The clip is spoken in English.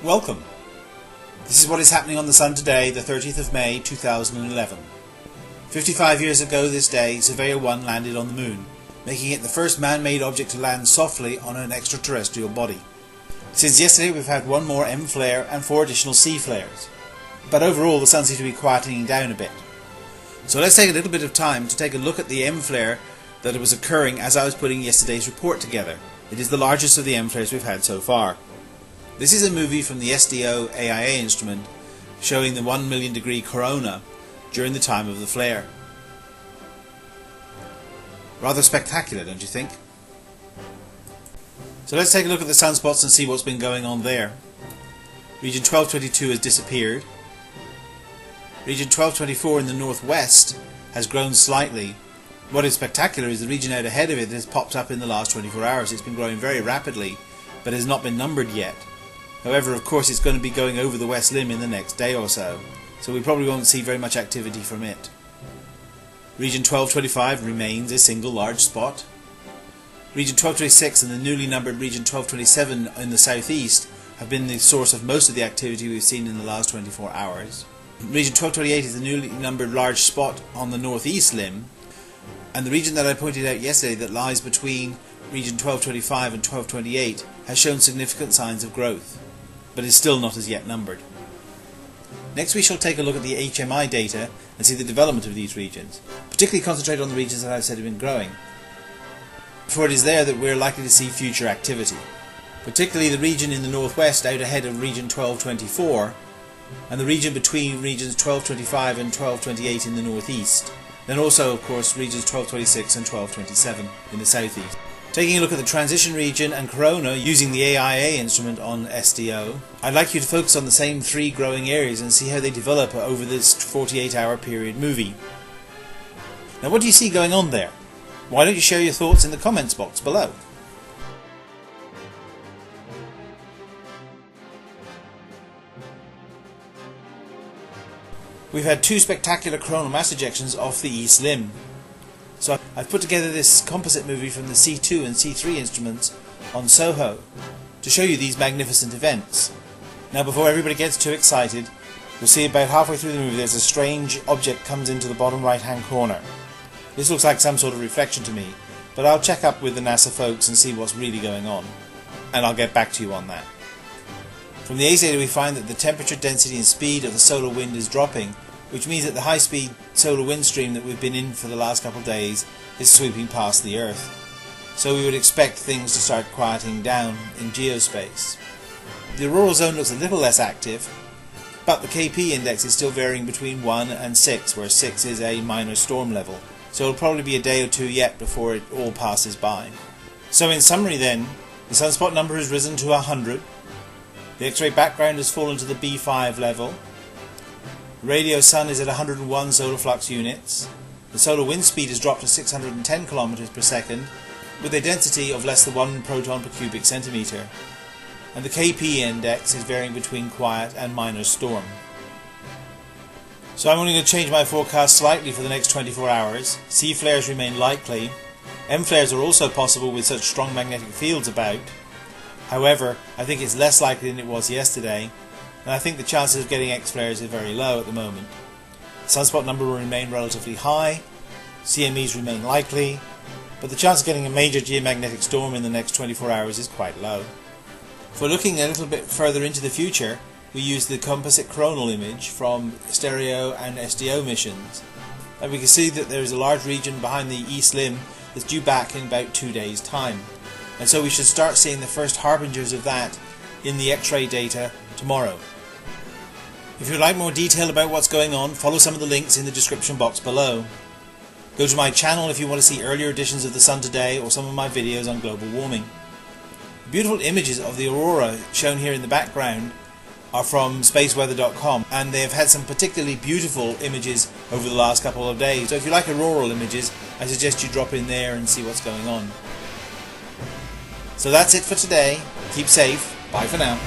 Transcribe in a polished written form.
Welcome. This is what is happening on the Sun today, the 30th of May 2011. 55 years ago this day, Surveyor 1 landed on the Moon, making it the first man-made object to land softly on an extraterrestrial body. Since yesterday we've had one more M flare and 4 additional C flares. But overall the Sun seems to be quietening down a bit. So let's take a little bit of time to take a look at the M flare that was occurring as I was putting yesterday's report together. It is the largest of the M flares we've had so far. This is a movie from the SDO AIA instrument showing the 1 million degree corona during the time of the flare. Rather spectacular, don't you think? So let's take a look at the sunspots and see what's been going on there. Region 1222 has disappeared. Region 1224 in the northwest has grown slightly. What is spectacular is the region out ahead of it has popped up in the last 24 hours. It's been growing very rapidly, but has not been numbered yet. However, of course, it's going to be going over the west limb in the next day or so we probably won't see very much activity from it. Region 1225 remains a single large spot. Region 1226 and the newly numbered Region 1227 in the southeast have been the source of most of the activity we've seen in the last 24 hours. Region 1228 is the newly numbered large spot on the northeast limb, and the region that I pointed out yesterday that lies between Region 1225 and 1228 has shown significant signs of growth, but is still not as yet numbered. Next we shall take a look at the HMI data and see the development of these regions, particularly concentrate on the regions that I've said have been growing, for it is there that we're likely to see future activity, particularly the region in the northwest out ahead of Region 1224 and the region between Regions 1225 and 1228 in the northeast, then also of course Regions 1226 and 1227 in the southeast. Taking a look at the transition region and corona using the AIA instrument on SDO, I'd like you to focus on the same 3 growing areas and see how they develop over this 48-hour period movie. Now what do you see going on there? Why don't you share your thoughts in the comments box below? We've had 2 spectacular coronal mass ejections off the east limb. So I've put together this composite movie from the C2 and C3 instruments on SOHO to show you these magnificent events. Now before everybody gets too excited, you'll see about halfway through the movie there's a strange object comes into the bottom right hand corner. This looks like some sort of reflection to me, but I'll check up with the NASA folks and see what's really going on, and I'll get back to you on that. From the ACE data we find that the temperature, density and speed of the solar wind is dropping, which means that the high-speed solar wind stream that we've been in for the last couple of days is sweeping past the Earth. So we would expect things to start quieting down in geospace. The auroral zone looks a little less active, but the KP index is still varying between 1 and 6, where 6 is a minor storm level. So it'll probably be a day or 2 yet before it all passes by. So in summary then, the sunspot number has risen to 100, the X-ray background has fallen to the B5 level, radio sun is at 101 solar flux units, the solar wind speed has dropped to 610 km per second with a density of less than 1 proton per cubic centimetre, and the KP index is varying between quiet and minor storm. So I'm only going to change my forecast slightly for the next 24 hours. C flares remain likely. M flares are also possible with such strong magnetic fields about. However, I think it's less likely than it was yesterday, and I think the chances of getting X flares are very low at the moment. The sunspot number will remain relatively high, CMEs remain likely, but the chance of getting a major geomagnetic storm in the next 24 hours is quite low. For looking a little bit further into the future, we use the composite coronal image from stereo and SDO missions, and we can see that there is a large region behind the east limb that's due back in about 2 days' time, and so we should start seeing the first harbingers of that in the X-ray data tomorrow. If you'd like more detail about what's going on, follow some of the links in the description box below. Go to my channel if you want to see earlier editions of The Sun Today or some of my videos on global warming. The beautiful images of the aurora shown here in the background are from spaceweather.com, and they have had some particularly beautiful images over the last couple of days. So if you like auroral images, I suggest you drop in there and see what's going on. So that's it for today. Keep safe. Bye for now.